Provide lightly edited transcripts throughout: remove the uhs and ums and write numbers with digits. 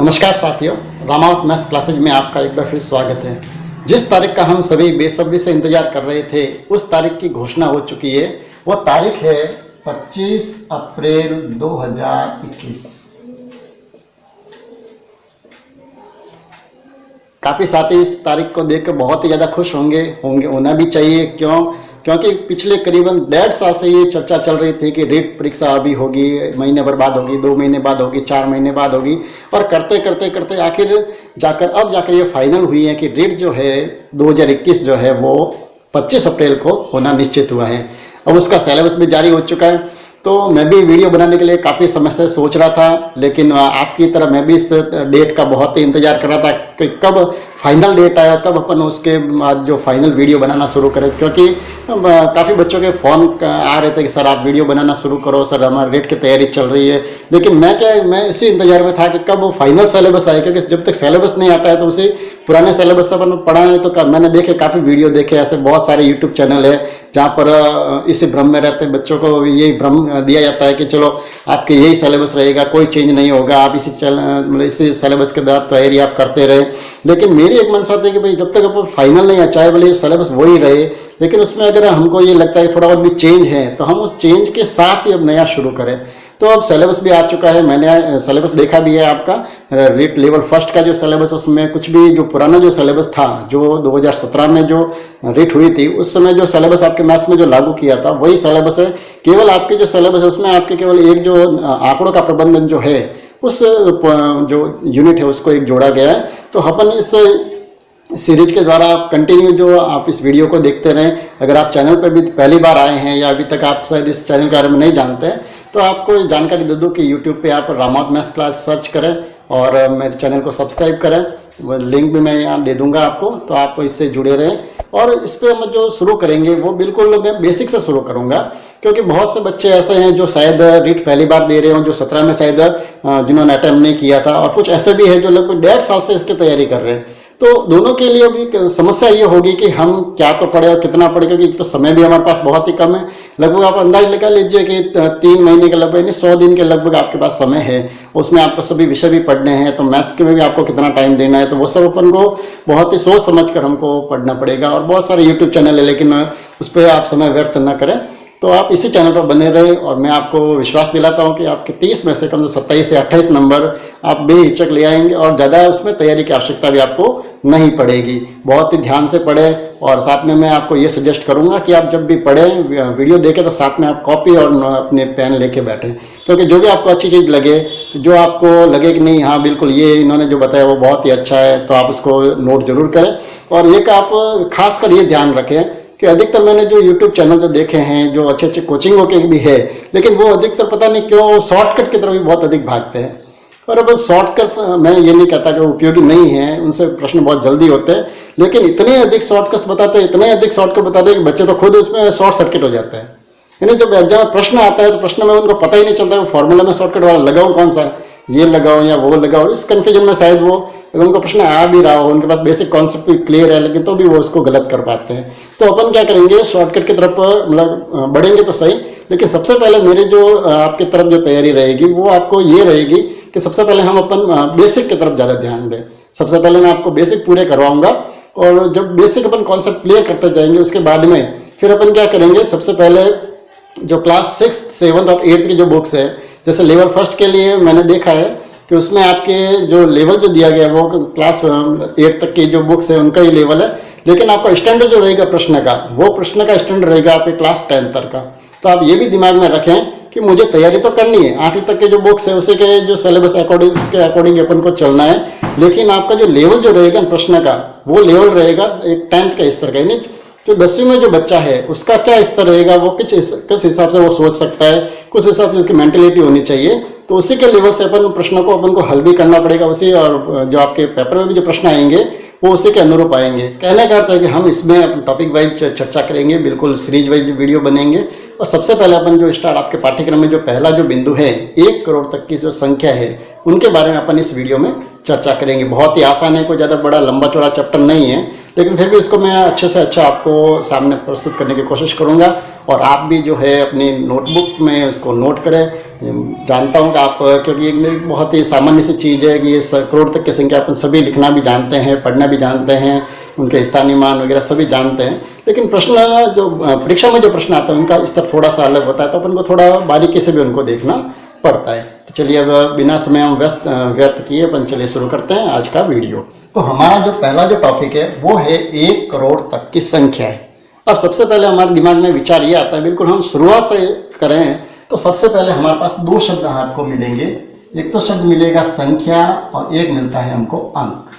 नमस्कार साथियों, Ramawat maths classes में आपका एक बार फिर स्वागत है। जिस तारीख का हम सभी बेसब्री से इंतजार कर रहे थे उस तारीख की घोषणा हो चुकी है। वो तारीख है 25 अप्रैल 2021। काफ़ी साथी इस तारीख को देखकर बहुत ही ज़्यादा खुश होंगे होना भी चाहिए। क्योंकि पिछले करीबन 1.5 साल से ये चर्चा चल रही थी कि रीट परीक्षा अभी होगी, महीने भर बाद होगी, 2 महीने बाद होगी, 4 महीने बाद होगी, और करते करते करते आखिर जाकर ये फाइनल हुई है कि रीट जो है 2021 जो है वो 25 अप्रैल को होना निश्चित हुआ है। अब उसका सिलेबस भी जारी हो चुका है। तो मैं भी वीडियो बनाने के लिए काफ़ी समय से सोच रहा था, लेकिन आपकी तरह मैं भी इस डेट का बहुत ही इंतजार कर रहा था कि कब फाइनल डेट आया, कब अपन उसके बाद जो फाइनल वीडियो बनाना शुरू करें। क्योंकि काफ़ी बच्चों के फ़ोन आ रहे थे कि सर आप वीडियो बनाना शुरू करो, सर हमारे डेट की तैयारी चल रही है। लेकिन मैं इसी इंतजार में था कि कब फाइनल सिलेबस आए, क्योंकि जब तक सिलेबस नहीं आता है तो उसे पुराने सिलेबस से अपन पढ़ाएं। तो मैंने देखे काफ़ी वीडियो देखे, ऐसे बहुत सारे यूट्यूब चैनल है जहाँ पर इसी भ्रम में रहते बच्चों को यही भ्रम दिया जाता है कि चलो आपके यही सिलेबस रहेगा, कोई चेंज नहीं होगा, आप इसी सिलेबस के द्वारा तैयारी आप करते रहे। लेकिन मेरी एक मनसा थी कि भाई जब तक अपन फाइनल नहीं आ, चाहे भले सिलेबस वही रहे, लेकिन उसमें अगर हमको ये लगता है थोड़ा बहुत भी चेंज है तो हम उस चेंज के साथ ही अब नया शुरू करें। तो अब सिलेबस भी आ चुका है, मैंने सिलेबस देखा भी है आपका। रीट लेवल फर्स्ट का जो सिलेबस, उसमें कुछ भी जो पुराना जो सिलेबस था, जो 2017 में जो रीट हुई थी, उस समय जो सिलेबस आपके मैथ्स में जो लागू किया था वही सिलेबस है। केवल आपके जो सिलेबस है उसमें आपके केवल एक जो आंकड़ों का प्रबंधन जो है उस जो यूनिट है उसको एक जोड़ा गया है। तो अपन इस सीरीज के द्वारा आप कंटिन्यू जो आप इस वीडियो को देखते रहें। अगर आप चैनल पर भी पहली बार आए हैं या अभी तक आप शायद इस चैनल के बारे में नहीं जानते हैं, तो आपको जानकारी दे दूं कि यूट्यूब पे आप रामावत मैथ्स क्लास सर्च करें और मेरे चैनल को सब्सक्राइब करें। वो लिंक भी मैं यहाँ दे दूंगा आपको, तो आप इससे जुड़े रहें। और इस पर हम जो शुरू करेंगे वो बिल्कुल मैं बेसिक से शुरू करूँगा, क्योंकि बहुत से बच्चे ऐसे हैं जो शायद रीट पहली बार दे रहे हों, जो 17 में शायद जिन्होंने अटैम्प्ट नहीं किया था, और कुछ ऐसे भी है जो लगभग 1.5 साल से इसकी तैयारी कर रहे हैं। तो दोनों के लिए भी समस्या ये होगी कि हम क्या तो पढ़े और कितना पढ़े, क्योंकि तो समय भी हमारे पास बहुत ही कम है। लगभग आप अंदाज लगा लीजिए कि 3 महीने के लगभग, यानी 100 दिन के लगभग आपके पास समय है। उसमें आपको सभी विषय भी पढ़ने हैं, तो मैथ्स के में भी आपको कितना टाइम देना है, तो वो सब अपन को बहुत ही सोच समझ कर हमको पढ़ना पड़ेगा। और बहुत सारे यूट्यूब चैनल है, लेकिन उस पर आप समय व्यर्थ न करें। तो आप इसी चैनल पर बने रहें, और मैं आपको विश्वास दिलाता हूं कि आपके 30 में से कम से 27 से 28 नंबर आप बेहिचक ले आएंगे, और ज़्यादा उसमें तैयारी की आवश्यकता भी आपको नहीं पड़ेगी। बहुत ही ध्यान से पढ़ें, और साथ में मैं आपको ये सजेस्ट करूंगा कि आप जब भी पढ़ें, वीडियो देखें, तो साथ में आप कॉपी और अपने पेन लेके बैठें। क्योंकि जो भी आपको अच्छी चीज़ लगे, जो आपको लगे कि नहीं हाँ बिल्कुल ये इन्होंने जो बताया वो बहुत ही अच्छा है, तो आप उसको नोट जरूर करें। और एक आप खासकर ये ध्यान रखें कि अधिकतर मैंने जो YouTube चैनल जो देखे हैं, जो अच्छे अच्छे कोचिंगों के भी है, लेकिन वो अधिकतर पता नहीं क्यों शॉर्टकट की तरफ भी बहुत अधिक भागते हैं। और अब शॉर्टकट्स मैं ये नहीं कहता कि वो उपयोगी नहीं है, उनसे प्रश्न बहुत जल्दी होते हैं, लेकिन इतने अधिक शॉर्टकट्स बताते हैं, इतने अधिक शॉर्टकट बताते हैं कि बच्चे तो खुद उसमें शॉर्ट सर्किट हो जाते हैं। यानी जब एग्जाम में प्रश्न आता है तो प्रश्न में उनको पता ही नहीं चलता है वो फॉर्मूला में शॉर्टकट वाला लगाऊं कौन सा, ये लगाओ या वो लगाओ। इस कन्फ्यूजन में शायद वो, अगर उनको प्रश्न आ भी रहा हो, उनके पास बेसिक कॉन्सेप्ट भी क्लियर है, लेकिन तो भी वो उसको गलत कर पाते हैं। तो अपन क्या करेंगे, शॉर्टकट की तरफ मतलब बढ़ेंगे तो सही, लेकिन सबसे पहले मेरी जो आपकी तरफ जो तैयारी रहेगी वो आपको ये रहेगी कि सबसे पहले हम अपन बेसिक की तरफ ज़्यादा ध्यान दें। सबसे पहले मैं आपको बेसिक पूरे करवाऊंगा, और जब बेसिक अपन कॉन्सेप्ट क्लियर करते जाएंगे उसके बाद में फिर अपन क्या करेंगे, सबसे पहले जो क्लास 6, 7 और 8 की जो बुक्स है, जैसे लेवल फर्स्ट के लिए मैंने देखा है कि उसमें आपके जो लेवल जो दिया गया है वो क्लास 8 तक की जो बुक्स है उनका ही लेवल है, लेकिन आपका स्टैंडर्ड जो रहेगा प्रश्न का, वो प्रश्न का स्टैंडर्ड रहेगा आपके क्लास 10 तक का। तो आप ये भी दिमाग में रखें कि मुझे तैयारी तो करनी है, 8वीं तक के जो बुक्स है उसी के जो सिलेबस अकॉर्डिंग, उसके अकॉर्डिंग अपन को चलना है, लेकिन आपका जो लेवल जो रहेगा प्रश्न का वो लेवल रहेगा एक 10th का स्तर का। यानी जो 10वीं में जो बच्चा है उसका क्या स्तर रहेगा, वो किस हिसाब से वो सोच सकता है, कुछ हिसाब से उसकी मेंटेलिटी होनी चाहिए, तो उसी के लेवल से अपन प्रश्नों को अपन को हल भी करना पड़ेगा उसी, और जो आपके पेपर में भी जो प्रश्न आएंगे वो उसी के अनुरूप आएंगे। कहने का अर्थ है कि हम इसमें टॉपिक वाइज चर्चा करेंगे, बिल्कुल सीरीज वाइज वीडियो बनेंगे। और सबसे पहले अपन जो स्टार्ट आपके पाठ्यक्रम में जो पहला जो बिंदु है 1 करोड़ तक की जो संख्या है उनके बारे में अपन इस वीडियो में चर्चा करेंगे। बहुत ही आसान है, कोई ज़्यादा बड़ा लंबा चौड़ा चैप्टर नहीं है, लेकिन फिर भी इसको मैं अच्छे से अच्छा आपको सामने प्रस्तुत करने की कोशिश करूंगा। और आप भी जो है अपनी नोटबुक में उसको नोट करें। जानता हूँ कि आप, क्योंकि एक बहुत ही सामान्य सी चीज़ है कि ये करोड़ तक की संख्या अपन सभी लिखना भी जानते हैं, पढ़ना भी जानते हैं, उनके स्थानीय मान वगैरह सभी जानते हैं, लेकिन प्रश्न जो परीक्षा में जो प्रश्न आता है उनका स्तर थोड़ा सा अलग होता है, तो अपन को थोड़ा बारीकी से भी उनको देखना पड़ता है। तो चलिए अब बिना समय हम व्यर्थ किए अपन चलिए शुरू करते हैं आज का वीडियो। तो हमारा जो पहला जो टॉपिक है वो है 1 करोड़ तक की संख्या है। अब सबसे पहले हमारे दिमाग में विचार ये आता है, बिल्कुल हम शुरुआत से करें तो सबसे पहले हमारे पास 2 शब्द आपको मिलेंगे। एक तो शब्द मिलेगा संख्या और एक मिलता है हमको अंक।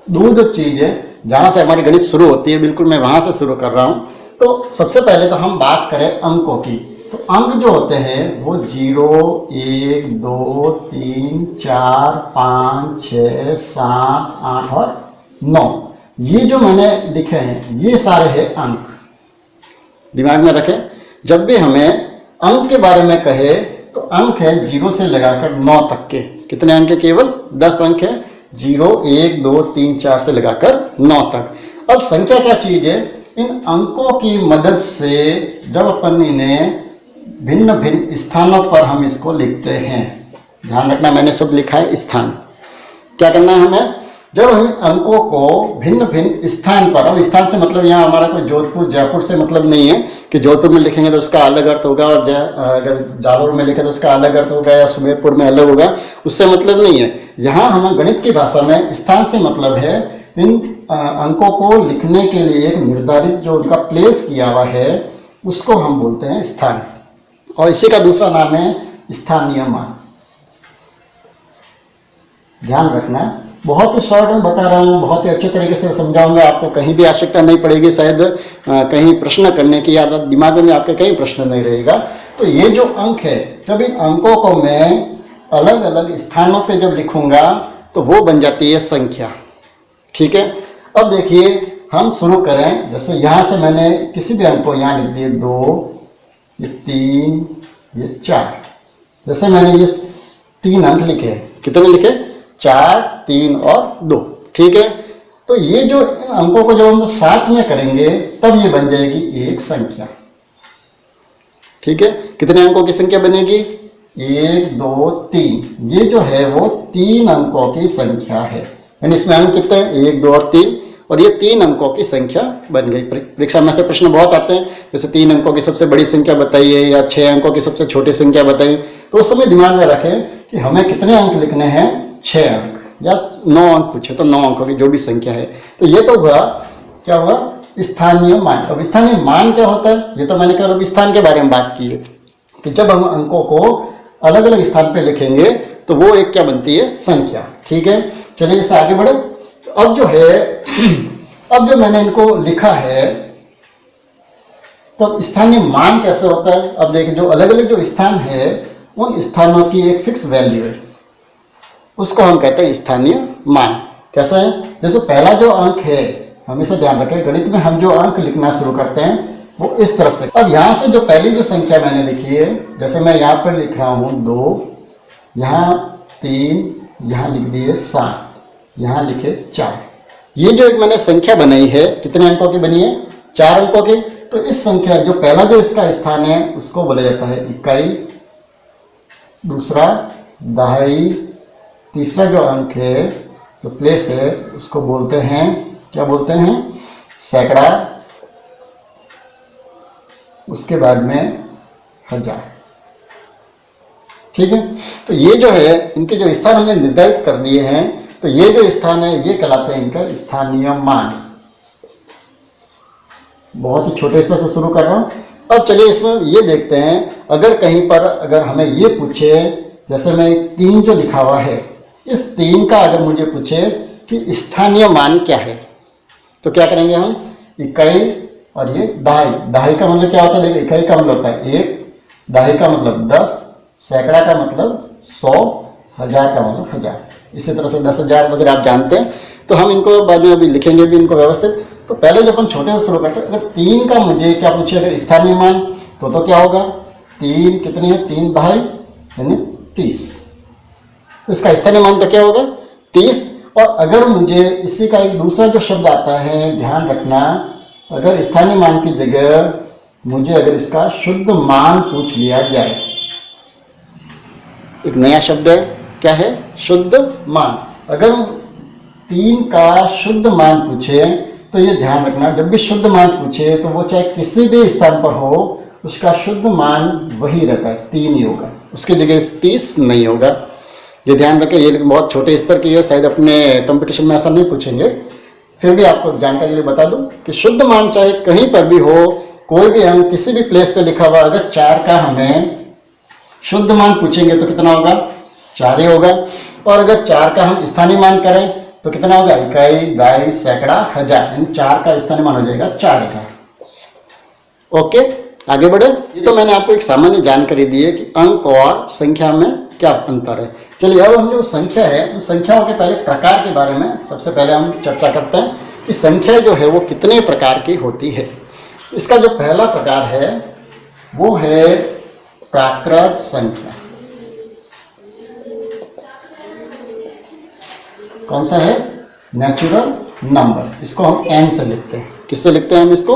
दो जो चीज है जहां से हमारी गणित शुरू होती है, बिल्कुल मैं वहां से शुरू कर रहा हूं। तो सबसे पहले तो हम बात करें अंकों की, तो अंक जो होते हैं वो 0, 1, 2, 3, 4, 5, 6, 7, 8 और 9, ये जो मैंने लिखे हैं ये सारे हैं अंक। दिमाग में रखें, जब भी हमें अंक के बारे में कहे तो अंक है 0 से लगाकर 9 तक के। कितने अंक है? केवल 10 अंक है, 0, 1, 2, 3, 4 से लगाकर 9 तक। अब संख्या क्या चीज है? इन अंकों की मदद से जब अपन इन्हें भिन्न भिन्न स्थानों पर हम इसको लिखते हैं, ध्यान रखना मैंने शब्द लिखा है स्थान। क्या करना है हमें? जब हम अंकों को भिन्न भिन्न स्थान पर, अब स्थान से मतलब यहाँ हमारा कोई जोधपुर जयपुर से मतलब नहीं है कि जोधपुर में लिखेंगे तो उसका अलग अर्थ होगा और अगर जालोर में लिखे तो उसका अलग अर्थ होगा या सुमेरपुर में अलग होगा, उससे मतलब नहीं है। यहाँ हमें गणित की भाषा में स्थान से मतलब है इन अंकों को लिखने के लिए एक निर्धारित जो उनका प्लेस किया हुआ है उसको हम बोलते हैं स्थान, और इसी का दूसरा नाम है स्थानीय मान। ध्यान रखना, बहुत ही शॉर्ट में बता रहा हूँ, बहुत ही अच्छे तरीके से समझाऊंगा, आपको कहीं भी आवश्यकता नहीं पड़ेगी शायद कहीं प्रश्न करने की, या दिमाग में आपके कहीं प्रश्न नहीं रहेगा। तो ये जो अंक है, जब इन अंकों को मैं अलग अलग स्थानों पे जब लिखूंगा तो वो बन जाती है संख्या। ठीक है, अब देखिए हम शुरू करें। जैसे यहाँ से मैंने किसी भी अंक को यहाँ लिख दिए 2, ये 3, ये 4। जैसे मैंने ये 3 अंक लिखे, कितने लिखे? 4, 3 और 2। ठीक है, तो ये जो अंकों को जब हम साथ में करेंगे तब ये बन जाएगी एक संख्या। ठीक है, कितने अंकों की संख्या बनेगी? 1, 2, 3। ये जो है वो 3 अंकों की संख्या है, यानी इसमें अंक कितने हैं? 1, 2 और 3, और ये 3 अंकों की संख्या बन गई। परीक्षा में से प्रश्न बहुत आते हैं, जैसे 3 अंकों की सबसे बड़ी संख्या बताइए या 6 अंकों की सबसे छोटी संख्या बताइए, तो उस समय दिमाग में रखें कि हमें कितने अंक लिखने हैं? 6 अंक, या 9 अंक पूछे तो 9 अंकों की जो भी संख्या है। तो ये तो हुआ, क्या हुआ? स्थानीय मान। अब स्थानीय मान क्या होता है? ये तो मैंने केवल स्थान के बारे में बात की है कि जब हम अंकों को अलग अलग स्थान पे लिखेंगे तो वो एक क्या बनती है? संख्या। ठीक है, चलिए इससे आगे बढ़े। अब जो है अब जो मैंने इनको लिखा है तो स्थानीय मान कैसे होता है? अब देखिए, जो अलग अलग जो स्थान है उन स्थानों की एक फिक्स वैल्यू है, उसको हम कहते हैं स्थानीय मान। कैसा है? जैसे पहला जो अंक है, हमेशा ध्यान रखें गणित में हम जो अंक लिखना शुरू करते हैं वो इस तरफ से। अब यहाँ से जो पहली जो संख्या मैंने लिखी है, जैसे मैं यहाँ पर लिख रहा हूँ 2, यहाँ 3, यहाँ लिख दिए 7, यहाँ लिखे 4। ये जो एक मैंने संख्या बनाई है, कितने अंकों की बनी है? 4 अंकों की। तो इस संख्या जो पहला जो इसका स्थान है उसको बोला जाता है इकाई, दूसरा दहाई, तीसरा जो अंक है जो प्लेस है उसको बोलते हैं, क्या बोलते हैं? सैकड़ा, उसके बाद में हजार। ठीक है, तो ये जो है इनके जो स्थान हमने निर्धारित कर दिए हैं, तो ये जो स्थान है ये कहलाते हैं इनका स्थानीय मान। बहुत ही छोटे स्तर से शुरू कर रहा हूं। अब चलिए इसमें ये देखते हैं, अगर कहीं पर अगर हमें ये पूछे, जैसे मैं 3 जो लिखा हुआ है, इस 3 का अगर मुझे पूछे कि स्थानीय मान क्या है, तो क्या करेंगे हम? इकाई और ये दहाई। दहाई का मतलब क्या होता है? देखिए, इकाई का मतलब होता है 1, दहाई का मतलब 10, सैकड़ा का मतलब 100, हजार का मतलब 1000। इसी तरह से 10,000 वगैरह आप जानते हैं, तो हम इनको बाद में अभी लिखेंगे भी इनको व्यवस्थित। तो पहले जब हम छोटे से शुरू करते हैं, अगर 3 का मुझे क्या पूछे, अगर स्थानीय मान, तो क्या होगा? 3 कितनी है? 3 दहाई यानी 30। तो इसका स्थानीय मान तो क्या होगा? 30। और अगर मुझे इसी का एक दूसरा जो शब्द आता है, ध्यान रखना, अगर स्थानीय मान की जगह मुझे अगर इसका शुद्ध मान पूछ लिया जाए, एक नया शब्द है, क्या है? शुद्ध मान। अगर 3 का शुद्ध मान पूछे तो ये ध्यान रखना, जब भी शुद्ध मान पूछे तो वो चाहे किसी भी स्थान पर हो, उसका शुद्ध मान वही रहता है, 3 ही होगा, उसकी जगह 30 नहीं होगा। ये ध्यान रखें। ये बहुत छोटे स्तर की है, शायद अपने कंपटीशन में ऐसा नहीं पूछेंगे, फिर भी आपको जानकारी के लिए बता दूं कि शुद्ध मान चाहे कहीं पर भी हो, कोई भी हम किसी भी प्लेस पे लिखा हुआ, अगर 4 का हमें शुद्ध मान पूछेंगे तो कितना होगा? 4 ही होगा। और अगर 4 का हम स्थानीय मान करें तो कितना होगा? इकाई, दाई, सैकड़ा, हजार, यानी 4 का स्थानीय मान हो जाएगा 4000। ओके, आगे बढ़े। ये तो मैंने आपको एक सामान्य जानकारी दी है कि अंक और संख्या में क्या अंतर है। चलिए अब हम जो संख्या है, उन संख्याओं के पहले प्रकार के बारे में सबसे पहले हम चर्चा करते हैं कि संख्या जो है वो कितने प्रकार की होती है। इसका जो पहला प्रकार है वो है प्राकृत संख्या। कौन सा है? Natural number. इसको हम एन से लिखते हैं। किससे लिखते हैं हम इसको?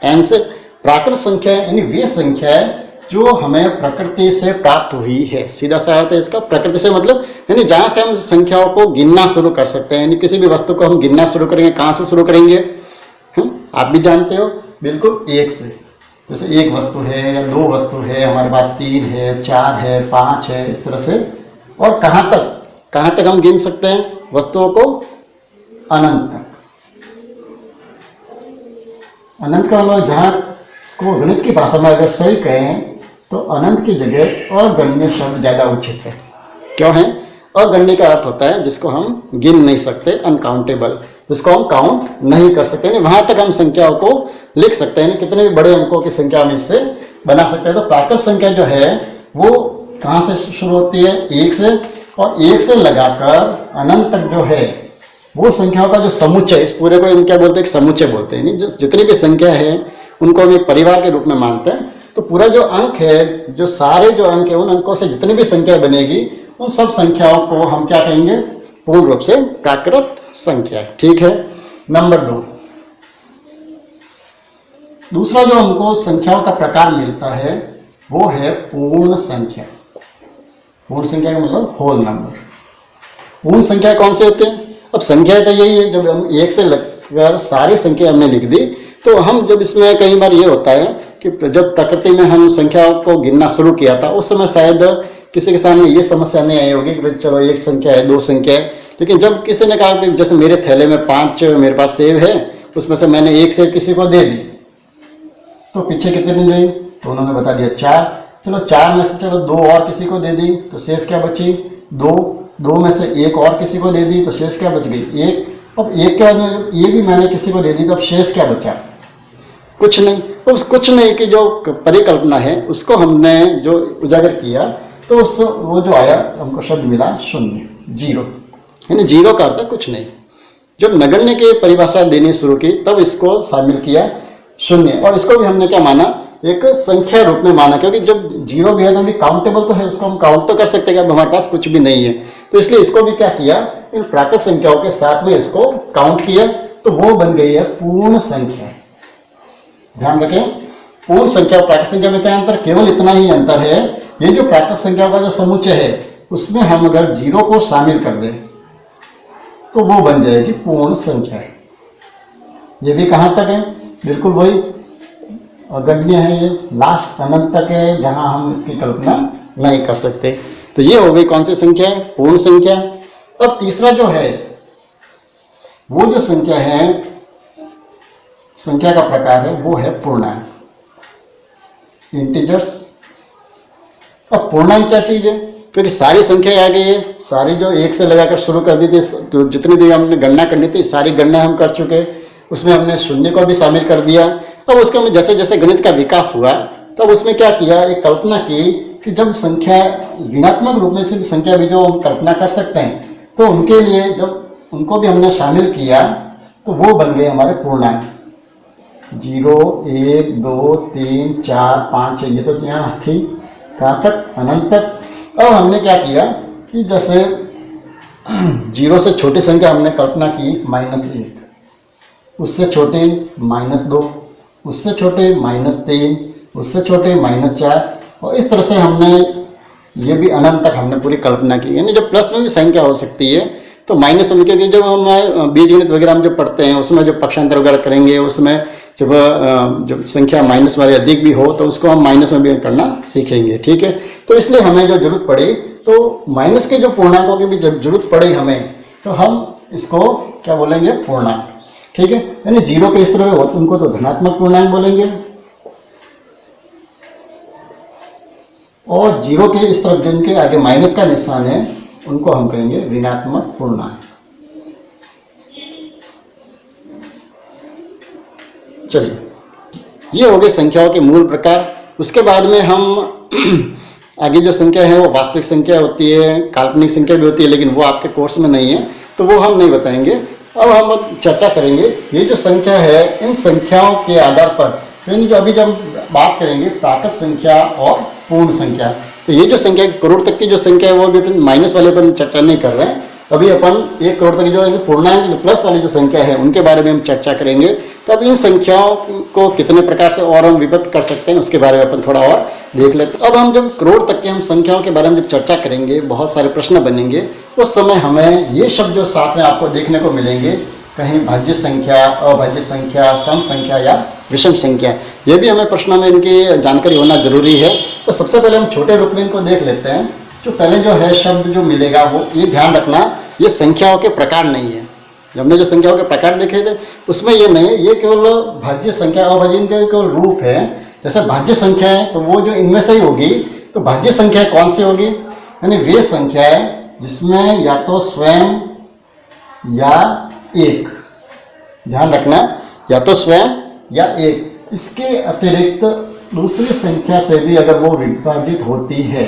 एन से। प्राकृत संख्या यानी वे संख्या है जो हमें प्रकृति से प्राप्त हुई है। सीधा सा अर्थ है इसका। प्रकृति से मतलब यानी जहां से हम संख्याओं को गिनना शुरू कर सकते हैं, यानी किसी भी वस्तु को हम गिनना शुरू करेंगे, कहां से शुरू करेंगे? आप भी जानते हो, बिल्कुल 1 से। जैसे 1 वस्तु है या 2 वस्तु है, हमारे पास 3 है, 4 है, 5 है, इस तरह से। और कहां तक हम गिन सकते हैं वस्तुओं को? अनंत तक। अनंत का मतलब जहां इसको गणित की भाषा में अगर सही कहें तो अनंत की जगह अगण्य शब्द ज्यादा उचित है। क्यों है? अगण्य का अर्थ होता है जिसको हम गिन नहीं सकते, अनकाउंटेबल, जिसको हम काउंट नहीं कर सकते। वहां तक हम संख्याओं को लिख सकते हैं, कितने भी बड़े अंकों की संख्या हम इससे बना सकते हैं। तो प्राकृत संख्या जो है वो कहां से शुरू होती है? 1 से। और 1 से लगाकर अनंत तक जो है वो संख्याओं का जो समुच्चय, इस पूरे को हम क्या बोलते हैं? समुच्चय बोलते हैं। जितनी भी संख्या है उनको हम एक परिवार के रूप में मानते हैं। तो पूरा जो अंक है, जो सारे जो अंक है, उन अंकों से जितनी भी संख्या बनेगी उन सब संख्याओं को हम क्या कहेंगे? पूर्ण रूप से प्राकृत संख्या। ठीक है। नंबर 2, दूसरा जो हमको संख्याओं का प्रकार मिलता है वो है पूर्ण संख्या। पूर्ण संख्या का मतलब होल नंबर। पूर्ण संख्या कौन से होते हैं? अब संख्या तो यही है, जब हम 1 से लगकर सारी संख्या हमने लिख दी, तो हम जब इसमें कई बार ये होता है कि जब प्रकृति में हम संख्याओं को गिनना शुरू किया था उस समय शायद किसी के सामने ये समस्या नहीं आई होगी कि चलो 1 संख्या है, 2 संख्या है। लेकिन जब किसी ने कहा कि जैसे मेरे थैले में 5 मेरे पास सेब है, उसमें से मैंने 1 सेब किसी को दे दी, तो पीछे कितने दिन रही? तो उन्होंने बता दिया 4। चलो 4 में से चलो 2 और किसी को दे दी, तो शेष क्या बची? 2। 2 में से 1 और किसी को दे दी, तो शेष क्या बच गई? 1। अब 1 के बाद में ये भी मैंने किसी को दे दी, तो अब शेष क्या बचा? कुछ नहीं। उस कुछ नहीं की जो परिकल्पना है उसको हमने जो उजागर किया, तो उस वो जो आया हमको शब्द मिला शून्य, 0। यानी 0 का अर्थ है कुछ नहीं। जब नगण्य की परिभाषा देनी शुरू की तब इसको शामिल किया शून्य, और इसको भी हमने क्या माना? एक संख्या रूप में माना, क्योंकि जब 0 भी है तो भी काउंटेबल तो है, उसको हम काउंट तो कर सकते हैं कि अब हमारे पास कुछ भी नहीं है। तो इसलिए इसको भी क्या किया? इन प्राकृत संख्याओं के साथ में इसको काउंट किया, तो वो बन गई है पूर्ण संख्या। ध्यान रखें, पूर्ण संख्या और प्राकृत संख्या में क्या अंतर? केवल इतना ही अंतर है, ये जो प्राकृत संख्या का जो समुच्चय है उसमें हम अगर 0 को शामिल कर दें तो वो बन जाएगी पूर्ण संख्या। ये भी कहां तक है? बिल्कुल वही अगण्य है, ये लास्ट अनंत तक है, जहां हम इसकी कल्पना नहीं कर सकते। तो ये हो गई कौन सी संख्या? पूर्ण संख्या। अब तीसरा जो है वो जो संख्या है, संख्या का प्रकार है, वो है पूर्णांक, इंटीजर्स। अब पूर्णांक क्या चीज है? क्योंकि सारी संख्या आ गई है, सारी जो 1 से लगाकर शुरू कर दी थी, तो जितनी भी हमने गणना करनी थी सारी गणना हम कर चुके, उसमें हमने शून्य को भी शामिल कर दिया। अब उसके में जैसे जैसे गणित का विकास हुआ तब उसमें क्या किया? एक कल्पना की कि जब संख्या ऋणात्मक रूप में से भी संख्या भी जो हम कल्पना कर सकते हैं, तो उनके लिए जब उनको भी हमने शामिल किया तो वो बन गए हमारे पूर्णांक। 0, 1, 2, 3, 4, 5, ये तो यहाँ थी, कहाँ तक? अनंत तक। अब हमने क्या किया कि जैसे 0 से छोटी संख्या हमने कल्पना की -1, उससे छोटी -2, उससे छोटे -3, उससे छोटे -4, और इस तरह से हमने ये भी अनंत तक हमने पूरी कल्पना की। यानी जब प्लस में भी संख्या हो सकती है तो माइनस में, क्योंकि जब हम बीजगणित वगैरह हम जब पढ़ते हैं उसमें जब पक्षांतर वगैरह करेंगे उसमें जब संख्या माइनस वाली अधिक भी हो तो उसको हम माइनस में भी करना सीखेंगे। ठीक है, तो इसलिए हमें जो जरूरत पड़ी तो माइनस के जो पूर्णांकों की भी जब जरूरत पड़ी हमें तो हम इसको क्या बोलेंगे, पूर्णांक। ठीक है, यानी जीरो के इस तरह हो उनको तो धनात्मक पूर्णांक बोलेंगे, और जीरो के इस तरफ जिनके आगे माइनस का निशान है उनको हम कहेंगे ऋणात्मक पूर्णांक। चलिए, ये हो गए संख्याओं के मूल प्रकार। उसके बाद में हम आगे जो संख्या है वो वास्तविक संख्या होती है, काल्पनिक संख्या भी होती है, लेकिन वो आपके कोर्स में नहीं है तो वो हम नहीं बताएंगे। अब हम चर्चा करेंगे ये जो संख्या है इन संख्याओं के आधार पर, यानी जो अभी जब बात करेंगे प्राकृत संख्या और पूर्ण संख्या, तो ये जो संख्या करोड़ तक की जो संख्या है वो भी अपन माइनस वाले पर चर्चा नहीं कर रहे हैं। अभी अपन 1 करोड़ तक जो पूर्णांक प्लस वाली जो संख्या है उनके बारे में हम चर्चा करेंगे। तब इन संख्याओं को कितने प्रकार से और हम विभक्त कर सकते हैं उसके बारे में अपन थोड़ा और देख लेते हैं। अब हम जब करोड़ तक के हम संख्याओं के बारे में जब चर्चा करेंगे, बहुत सारे प्रश्न बनेंगे, उस समय हमें ये शब्द जो साथ में आपको देखने को मिलेंगे, कहीं भाज्य संख्या, अभाज्य संख्या, सम संख्या या विषम संख्या, ये भी हमें प्रश्नों में इनकी जानकारी होना जरूरी है। तो सबसे पहले हम छोटे रूप में इनको देख लेते हैं। जो पहले जो है शब्द जो मिलेगा वो ये ध्यान रखना, ये संख्याओं के प्रकार नहीं है। जब हमने जो संख्याओं के प्रकार देखे थे उसमें ये नहीं है, ये केवल भाज्य संख्या अभाज्य इनके केवल रूप है। जैसे भाज्य संख्या है तो वो जो इनमें से ही होगी, तो भाज्य संख्या कौन सी होगी, यानी वे संख्या है जिसमें या तो स्वयं या एक, ध्यान रखना, या तो स्वयं या एक, इसके अतिरिक्त दूसरी संख्या से भी अगर वो विभाजित होती है।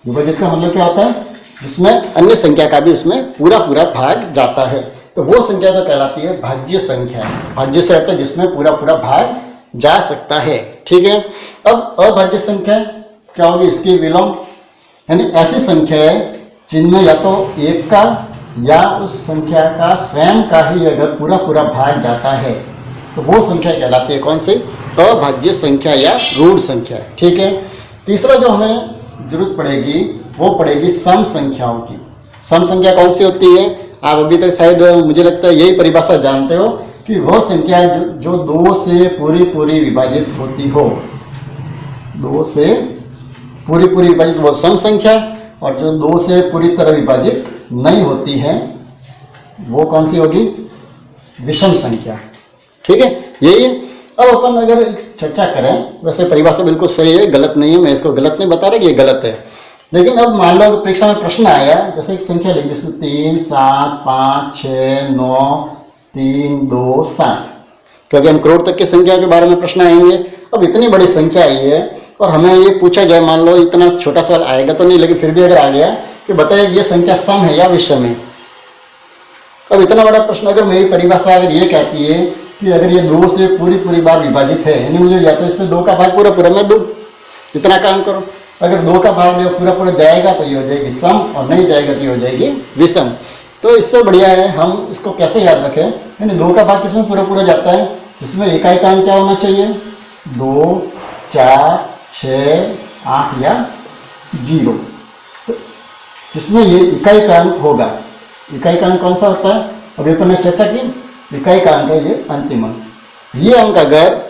विभाजित का मतलब क्या होता है, जिसमें अन्य संख्या का भी उसमें पूरा पूरा भाग जाता है, तो वो संख्या तो कहलाती है भाज्य संख्या। भाज्य से अर्थ है जिसमें पूरा पूरा भाग जा सकता है। ठीक है, अब अभाज्य संख्या क्या होगी, इसकी विलोम, यानी ऐसी संख्या है जिनमें या तो एक का या उस संख्या का स्वयं का ही अगर पूरा पूरा भाग जाता है तो वो संख्या कहलाती है कौन सी, अभाज्य संख्या या रूढ़ संख्या। ठीक है, तीसरा जो हमें जरूरत पड़ेगी वो पड़ेगी सम संख्याओं की। सम संख्या कौन सी होती है, आप अभी तक शायद मुझे लगता है यही परिभाषा जानते हो कि वह संख्या जो 2 से पूरी पूरी विभाजित होती हो, 2 से पूरी पूरी विभाजित वो सम संख्या, और जो 2 से पूरी तरह विभाजित नहीं होती है वो कौन सी होगी, विषम संख्या। ठीक है, यही है। अब अपन अगर चर्चा करें, वैसे परिभाषा बिल्कुल सही है, गलत नहीं है, मैं इसको गलत नहीं बता रहा कि ये गलत है, लेकिन अब मान लो परीक्षा में प्रश्न आया, जैसे एक संख्या लिखी जिसमें 3, 7, 5, 6, 9, 3, 2, 7, क्योंकि हम करोड़ तक की संख्या के बारे में प्रश्न आएंगे। अब इतनी बड़ी संख्या आई है और हमें ये पूछा जाए, मान लो इतना छोटा सवाल आएगा तो नहीं, लेकिन फिर भी अगर आ गया कि बताइए ये संख्या सम है या विषम है। अब इतना बड़ा प्रश्न, अगर मेरी परिभाषा अगर ये कहती है कि अगर ये 2 से पूरी पूरी बार विभाजित है, यानी मुझे या तो इसमें 2 का भाग पूरा पूरा मैं दूं, इतना काम करो। अगर 2 का भाग पूरा पूरा जाएगा तो ये हो जाएगी सम, और नहीं जाएगा तो ये हो जाएगी विषम। तो इससे बढ़िया है हम इसको कैसे याद रखें, यानी 2 का भाग किसमें पूरा पूरा जाता है, जिसमें इकाई का अंक क्या होना चाहिए, 2, 4, 6, 8 या 0, तो जिसमें ये इकाई का अंक होगा। इकाई का अंक कौन सा होता है, अभी अपन ने चर्चा की, इकाई का अंक है ये अंतिम अंक। ये अंक अगर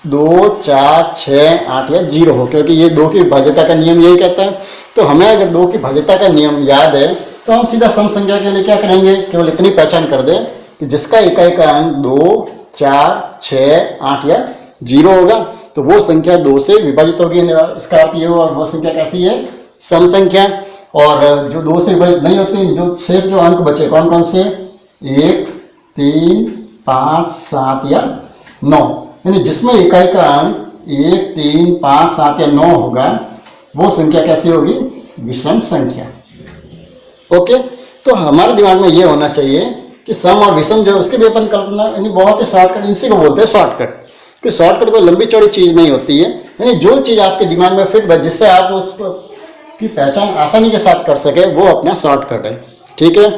2, 4, 6, 8 या 0 हो, क्योंकि ये 2 की भाज्यता का नियम यही कहता है, तो हमें अगर 2 की भाज्यता का नियम याद है तो हम सीधा सम संख्या के लिए क्या करेंगे, केवल इतनी पहचान कर दें कि जिसका इकाई का अंक 2, 4, 6, 8 या 0 होगा तो वो संख्या 2 से विभाजित होगी। इसका अर्थ ये हुआ वो संख्या कैसी है, सम संख्या। और जो 2 से विभाजित नहीं होती, जो शेष जो अंक बचे कौन कौन से, 1, 3, 5, 7 या 9, यानी जिसमें इकाई का अंक 1, 3, 5, 7 या 9 होगा वो संख्या कैसी होगी, विषम संख्या। ओके, तो हमारे दिमाग में ये होना चाहिए कि सम और विषम जो उसके भी अपन कल्पना, यानी बहुत ही शॉर्टकट, इसी को बोलते हैं शॉर्टकट, कि शॉर्टकट कोई लंबी चौड़ी चीज नहीं होती है, यानी जो चीज आपके दिमाग में फिट है जिससे आप उस की पहचान आसानी के साथ कर सके वो अपना शॉर्टकट है। ठीक है,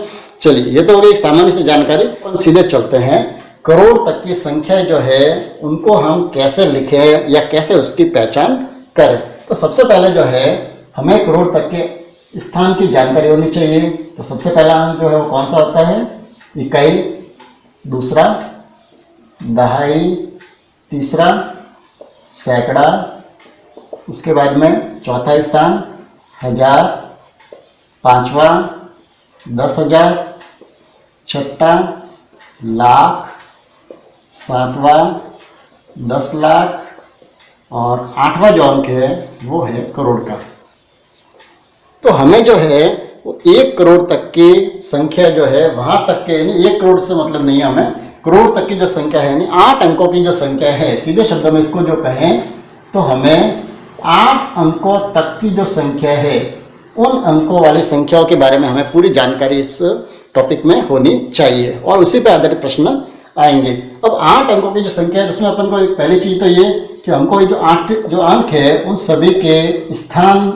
चलिए ये तो हो गई एक सामान्य सी जानकारी। अपन सीधे चलते हैं करोड़ तक की संख्या जो है उनको हम कैसे लिखें या कैसे उसकी पहचान करें। तो सबसे पहले जो है हमें करोड़ तक के स्थान की जानकारी होनी चाहिए। तो सबसे पहला अंक जो है वो कौन सा होता है? इकाई, दूसरा दहाई, तीसरा सैकड़ा, उसके बाद में चौथा स्थान हजार, पांचवा 10,000, छठा लाख, सातवां 10 लाख और आठवां जो अंक है वो है करोड़ का। तो हमें जो है वो 1 करोड़ तक की संख्या जो है वहां तक के, यानी 1 करोड़ से मतलब नहीं है, हमें करोड़ तक की जो संख्या है यानी 8 अंकों की जो संख्या है, सीधे शब्दों में इसको जो कहें तो हमें 8 अंकों तक की जो संख्या है उन अंकों वाली संख्याओं के बारे में हमें पूरी जानकारी इस टॉपिक में होनी चाहिए और उसी पर आधारित प्रश्न आएंगे। अब 8 अंकों की जो संख्या है जिसमें अपन को एक पहली चीज तो ये कि हमको ये जो 8 जो अंक है उन सभी के स्थान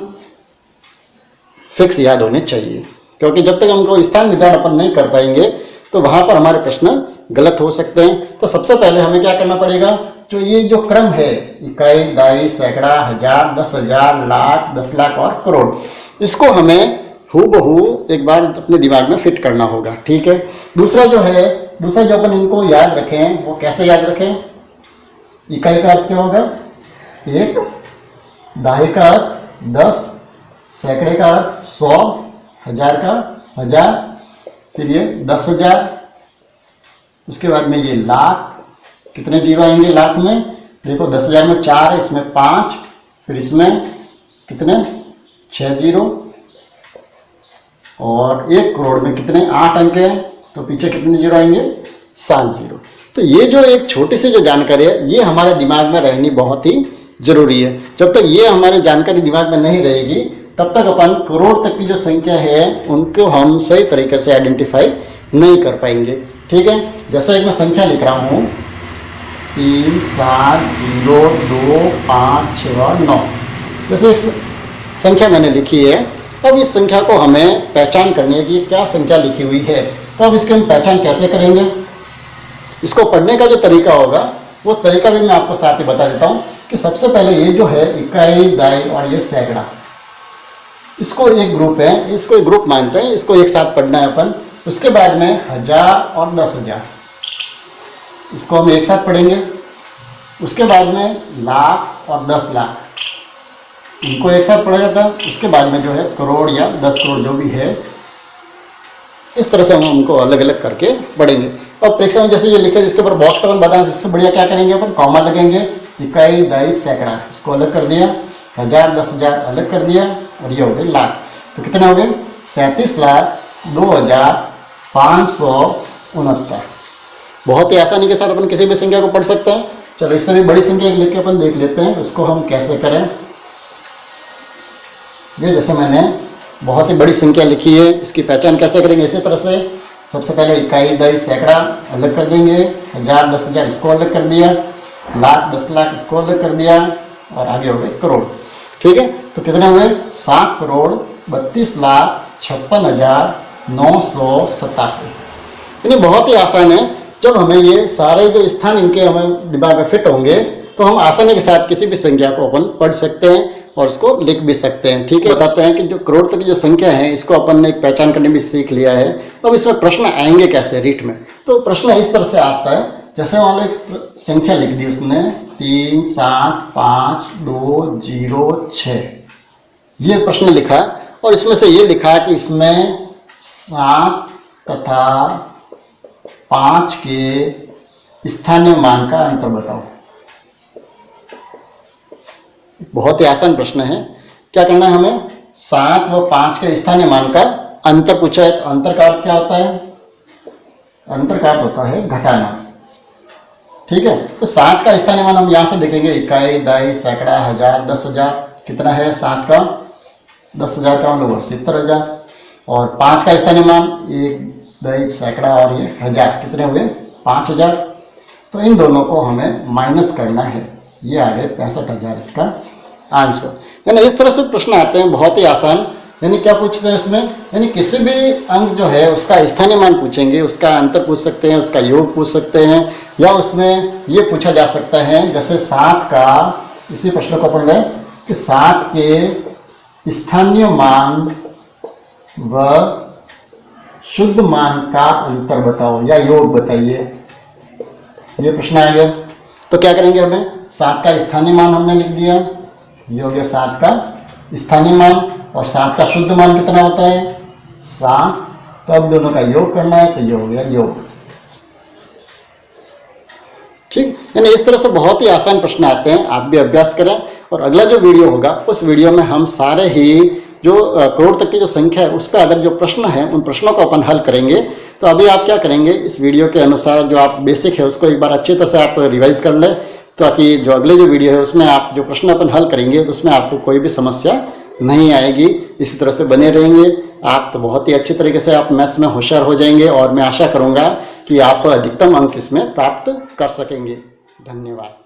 फिक्स याद होने चाहिए, क्योंकि जब तक हमको स्थान निर्धारण अपन नहीं कर पाएंगे तो वहां पर हमारे प्रश्न गलत हो सकते हैं। तो सबसे पहले हमें क्या करना पड़ेगा, जो ये जो क्रम है इकाई, दहाई, सैकड़ा, हजार, 10,000, लाख, 10 लाख और करोड़, इसको हमें हूबहू एक बार अपने दिमाग में फिट करना होगा। ठीक है। दूसरा जो अपन इनको याद रखें वो कैसे याद रखें? इकाई का अर्थ क्या होगा? 1, दहाई का अर्थ 10, सैकड़े का अर्थ 100, हजार का 1000, फिर ये 10,000, उसके बाद में ये लाख, कितने जीरो आएंगे लाख में? देखो 10,000 में 4 है, इसमें 5, फिर इसमें कितने 6 जीरो, और 1 करोड़ में कितने 8 अंक हैं तो पीछे कितने जीरो आएंगे? 7 जीरो। तो ये जो एक छोटी सी जो जानकारी है ये हमारे दिमाग में रहनी बहुत ही जरूरी है। जब तक ये हमारी जानकारी दिमाग में नहीं रहेगी तब तक अपन करोड़ तक की जो संख्या है उनको हम सही तरीके से आइडेंटिफाई नहीं कर पाएंगे। ठीक है। जैसे एक मैं संख्या लिख रहा हूँ 3, 7, 0, 2, 5, 6, 9, जैसे एक संख्या मैंने लिखी है। अब इस संख्या को हमें पहचान करनी है कि क्या संख्या लिखी हुई है। तो अब इसकी हम पहचान कैसे करेंगे? इसको पढ़ने का जो तरीका होगा वो तरीका भी मैं आपको साथ ही बता देता हूँ कि सबसे पहले ये जो है इकाई, दहाई और ये सैकड़ा, इसको एक ग्रुप है, इसको एक ग्रुप मानते हैं, इसको एक साथ पढ़ना है अपन। उसके बाद में 1000 और 10,000 इसको हम एक साथ पढ़ेंगे। उसके बाद में लाख और 10 लाख इनको एक साथ पढ़ा जाता है। उसके बाद में जो है करोड़ या 10 करोड़ जो भी है, इस तरह से हम उनको अलग अलग करके पढ़ेंगे। और परीक्षा में जैसे ये लिखे जिसके ऊपर बॉक्स अपन बताएं, इससे बढ़िया क्या करेंगे अपन? कॉमा लगेंगे। इकाई, दहाई, सैकड़ा इसको अलग कर दिया, 1000, 10,000 अलग कर दिया और ये हो गए लाख। तो कितने हो गए? 37,02,569। बहुत ही आसानी के साथ अपन किसी भी संख्या को पढ़ सकते हैं। चलो इससे भी बड़ी संख्या लिख के अपन देख लेते हैं उसको हम कैसे करें। ये जैसे मैंने बहुत ही बड़ी संख्या लिखी है, इसकी पहचान कैसे करेंगे? इसी तरह से सबसे पहले इकाई, दहाई, सैकड़ा अलग कर देंगे, 1000, 10,000 इसको अलग कर दिया, लाख, 10 लाख इसको अलग कर दिया और आगे हो गए करोड़। ठीक है। तो कितने हुए? 7,32,56,987। यानी बहुत ही आसान है। जब हमें ये सारे जो स्थान इनके हमें दिमाग में फिट होंगे तो हम आसानी के साथ किसी भी संख्या को अपन पढ़ सकते हैं और उसको लिख भी सकते हैं। ठीक है। बताते हैं कि जो करोड़ तक की जो संख्या है इसको अपन ने पहचान करने भी सीख लिया है। अब इसमें प्रश्न आएंगे कैसे रीट में? तो प्रश्न इस तरह से आता है, जैसे मान लो एक संख्या लिख दी उसने 3,7,5,2,0,6, ये प्रश्न लिखा और इसमें से ये लिखा कि इसमें 7 तथा 5 के स्थानीय मान का अंतर बताओ। बहुत ही आसान प्रश्न है। क्या करना है हमें? 7 व 5 के स्थानीय मान का अंतर पूछा है। तो अंतर का अर्थ क्या होता है? अंतर का अर्थ होता है घटाना। ठीक है। तो 7 का स्थानीय मान हम यहां से देखेंगे, इकाई, दहाई, सैकड़ा, 1000, 10,000 कितना है? 7 का 10,000 का मतलब 70,000 और 5 का स्थानीय मान 1, दहाई, सैकड़ा और ये 1000 कितने हुए? 5,000। तो इन दोनों को हमें माइनस करना है, ये आ गए 65,000 इसका आंसर। यानी इस तरह से प्रश्न आते हैं, बहुत ही आसान। यानी क्या पूछते हैं इसमें, यानी किसी भी अंक जो है उसका स्थानीय मान पूछेंगे, उसका अंतर पूछ सकते हैं, उसका योग पूछ सकते हैं, या उसमें ये पूछा जा सकता है जैसे 7 का, इसी प्रश्न को अपन लें कि 7 के स्थानीय मान व शुद्ध मान का अंतर बताओ या योग बताइए, ये प्रश्न आ गया। तो क्या करेंगे, हमें 7 का स्थानीय मान हमने लिख दिया, योग है 7 का स्थानीय मान, और 7 का शुद्ध मान कितना होता है 7, तो अब दोनों का योग करना है, तो ये हो गया योग। ठीक, यानी इस तरह से बहुत ही आसान प्रश्न आते हैं, आप भी अभ्यास करें। और अगला जो वीडियो होगा उस वीडियो में हम सारे ही जो करोड़ तक की जो संख्या है उस पर आधारित जो प्रश्न है उन प्रश्नों को अपन हल करेंगे। तो अभी आप क्या करेंगे, इस वीडियो के अनुसार जो आप बेसिक है उसको एक बार अच्छी तरह से आप रिवाइज कर लें, ताकि जो अगले जो वीडियो है उसमें आप जो प्रश्न अपन हल करेंगे तो उसमें आपको कोई भी समस्या नहीं आएगी। इसी तरह से बने रहेंगे आप, तो बहुत ही अच्छी तरीके से आप मैथ्स में होशियार हो जाएंगे, और मैं आशा करूंगा कि आप अधिकतम अंक इसमें प्राप्त कर सकेंगे। धन्यवाद।